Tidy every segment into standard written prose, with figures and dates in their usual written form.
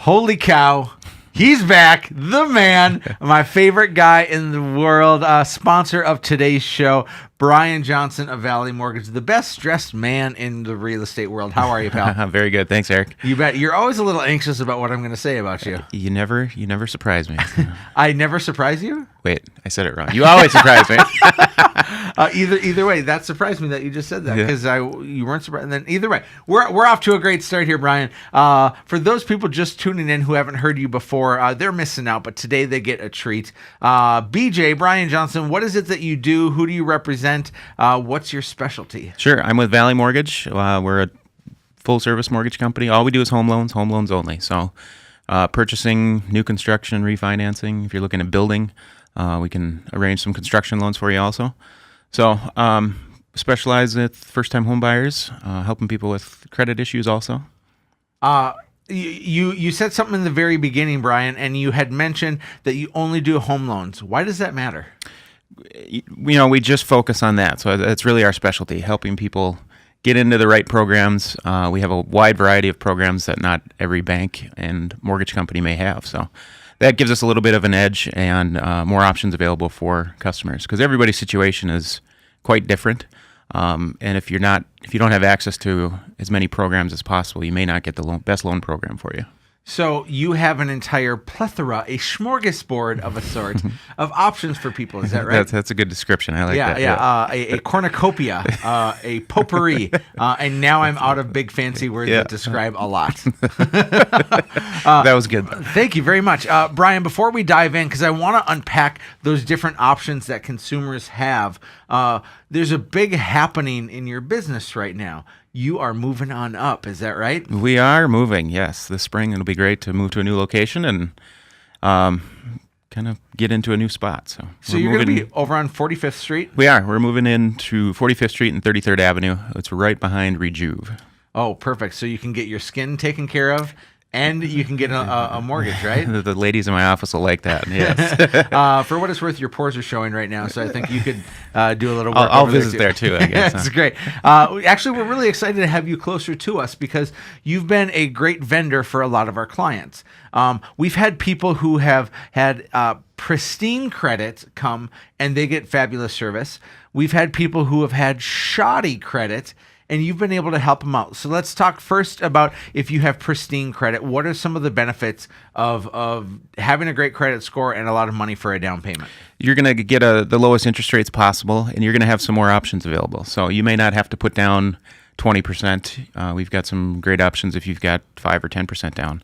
Holy cow. He's back, the man, my favorite guy in the world, sponsor of today's show, Brian Johnson of Valley Mortgage, the best dressed man in the real estate world. How are you, pal? Very good. Thanks, Eric. You bet. You're always a little anxious about what I'm going to say about you. You never surprise me. I never surprise you? Wait, I said it wrong. You always surprise me. Either way, that surprised me that you just said that because you weren't surprised. And then either way, we're off to a great start here, Brian. For those people just tuning in who haven't heard you before, they're missing out, but today they get a treat. BJ, Brian Johnson, what is it that you do? Who do you represent? What's your specialty? Sure, I'm with Valley Mortgage. We're a full-service mortgage company. All we do is home loans only. So purchasing, new construction, refinancing. If you're looking at building, we can arrange some construction loans for you also. So specialize with first-time home buyers, helping people with credit issues also. You said something in the very beginning, Brian, and you had mentioned that you only do home loans. Why does that matter? We just focus on that. So that's really our specialty, helping people get into the right programs. We have a wide variety of programs that not every bank and mortgage company may have. So that gives us a little bit of an edge and more options available for customers because everybody's situation is quite different. And if you don't have access to as many programs as possible, you may not get the best loan program for you. So you have an entire plethora, a smorgasbord of a sort of options for people. Is that right? That's a good description. I like that. Yeah. A cornucopia, a potpourri, and now I'm out of big fancy words that describe a lot. That was good. Thank you very much. Brian, before we dive in, because I want to unpack those different options that consumers have, there's a big happening in your business right now. You are moving on up. Is that right? We are moving, yes. This spring it'll be great to move to a new location and kind of get into a new spot. So you're going to be over on 45th Street? We are. We're moving into 45th Street and 33rd Avenue. It's right behind Rejuve. Oh, perfect. So you can get your skin taken care of. And you can get a mortgage, right? The ladies in my office will like that, yes. For what it's worth, your pores are showing right now, so I think you could do a little work I'll over visit there too, I guess. That's great. Actually, we're really excited to have you closer to us because you've been a great vendor for a lot of our clients. We've had people who have had pristine credit come and they get fabulous service. We've had people who have had shoddy credit and you've been able to help them out. So let's talk first about if you have pristine credit. What are some of the benefits of having a great credit score and a lot of money for a down payment? You're going to get the lowest interest rates possible, and you're going to have some more options available. So you may not have to put down 20%. We've got some great options if you've got 5 or 10% down.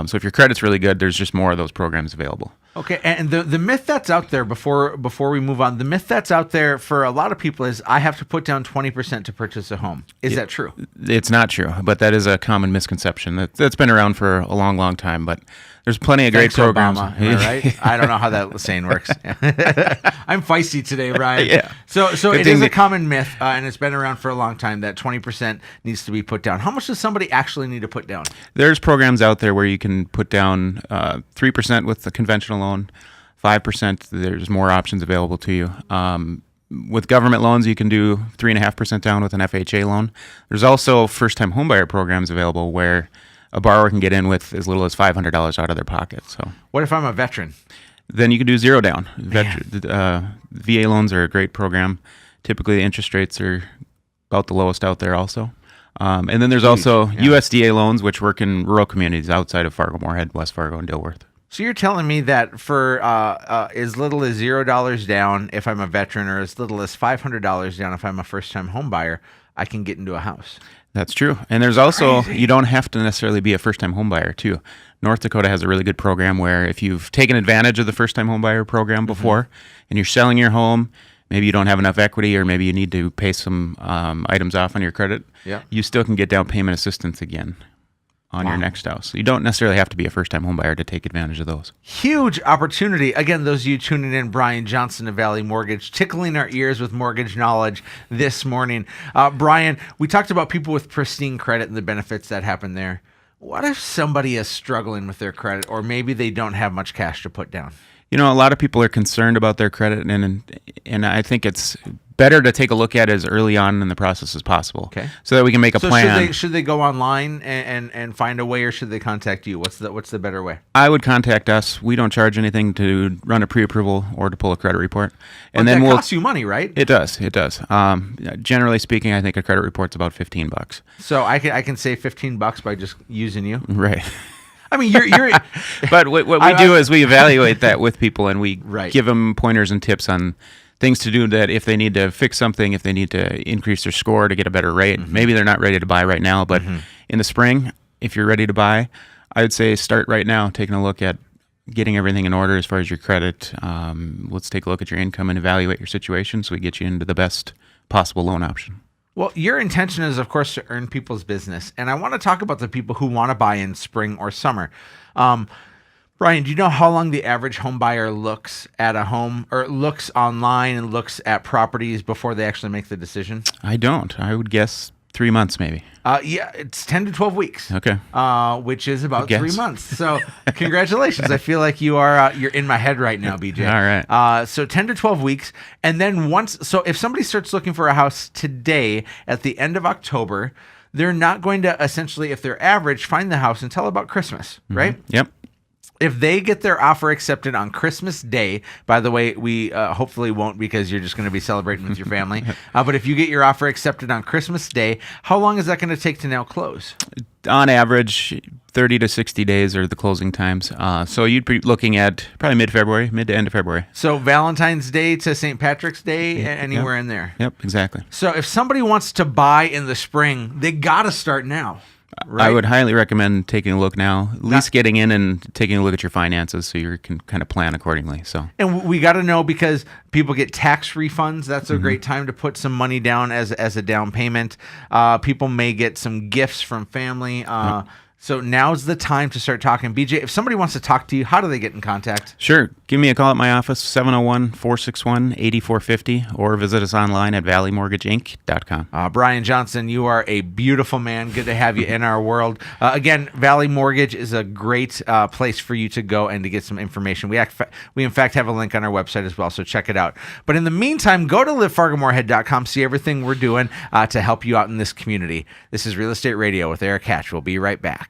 So if your credit's really good, there's just more of those programs available. Okay, and the myth that's out there before we move on, the myth that's out there for a lot of people is I have to put down 20% to purchase a home. Is that true? It's not true, but that is a common misconception. That's been around for a long, long time, but there's plenty of great programs. Obama, am I right? I don't know how that saying works. I'm feisty today, Brian. Yeah. So it is a common myth, and it's been around for a long time that 20% needs to be put down. How much does somebody actually need to put down? There's programs out there where you can put down 3% with the conventional loan, 5%. There's more options available to you. With government loans, you can do 3.5% down with an FHA loan. There's also first-time homebuyer programs available where a borrower can get in with as little as $500 out of their pocket. So, what if I'm a veteran? Then you can do zero down. VA loans are a great program. Typically, the interest rates are about the lowest out there also. And then there's also USDA loans, which work in rural communities outside of Fargo-Moorhead, West Fargo, and Dilworth. So you're telling me that for as little as $0 down if I'm a veteran or as little as $500 down if I'm a first-time home buyer, I can get into a house. That's true. And there's also, you don't have to necessarily be a first-time home buyer too. North Dakota has a really good program where if you've taken advantage of the first-time home buyer program before and you're selling your home, maybe you don't have enough equity or maybe you need to pay some items off on your credit, you still can get down payment assistance again on your next house. So you don't necessarily have to be a first-time home buyer to take advantage of those. Huge opportunity. Again, those of you tuning in, Brian Johnson of Valley Mortgage, tickling our ears with mortgage knowledge this morning. Brian, we talked about people with pristine credit and the benefits that happen there. What if somebody is struggling with their credit or maybe they don't have much cash to put down? A lot of people are concerned about their credit, and I think it's better to take a look at it as early on in the process as possible. Okay. So that we can make a plan. Should they go online and find a way, or should they contact you? What's the better way? I would contact us. We don't charge anything to run a pre-approval or to pull a credit report. And then that costs you money, right? It does. It does. Generally speaking, I think a credit report's about $15. So I can save $15 by just using you. Right. I mean, you're But what we do is we evaluate that with people, and we Right. give them pointers and tips on things to do, that if they need to fix something, if they need to increase their score to get a better rate. Maybe they're not ready to buy right now, but in the spring, if you're ready to buy, I would say start right now, taking a look at getting everything in order as far as your credit. Let's take a look at your income and evaluate your situation so we get you into the best possible loan option. Well, your intention is, of course, to earn people's business. And I want to talk about the people who want to buy in spring or summer. Brian, do you know how long the average home buyer looks at a home, or looks online and looks at properties before they actually make the decision? I don't. I would guess 3 months maybe. Yeah, it's 10 to 12 weeks. Okay. Which is about Good 3 guess. months. So congratulations. I feel like you're in my head right now, BJ. All right. So 10 to 12 weeks. And then so if somebody starts looking for a house today at the end of October, they're not going to essentially, if they're average, find the house until about Christmas, right? Yep. If they get their offer accepted on Christmas Day, by the way, we hopefully won't, because you're just going to be celebrating with your family. But if you get your offer accepted on Christmas Day, how long is that going to take to now close? On average, 30 to 60 days are the closing times. So you'd be looking at probably mid to end of February. So Valentine's Day to St. Patrick's Day, anywhere in there. Yep, exactly. So if somebody wants to buy in the spring, they got to start now. Right? I would highly recommend taking a look now, at least getting in and taking a look at your finances so you can kind of plan accordingly. So, and we got to know, because people get tax refunds. That's a great time to put some money down as a down payment. People may get some gifts from family. So now's the time to start talking. BJ, if somebody wants to talk to you, how do they get in contact? Sure. Give me a call at my office, 701-461-8450, or visit us online at valleymortgageinc.com. Brian Johnson, you are a beautiful man. Good to have you in our world. Again, Valley Mortgage is a great place for you to go and to get some information. We in fact have a link on our website as well, so check it out. But in the meantime, go to livefargomoorhead.com, see everything we're doing to help you out in this community. This is Real Estate Radio with Erik Hatch. We'll be right back.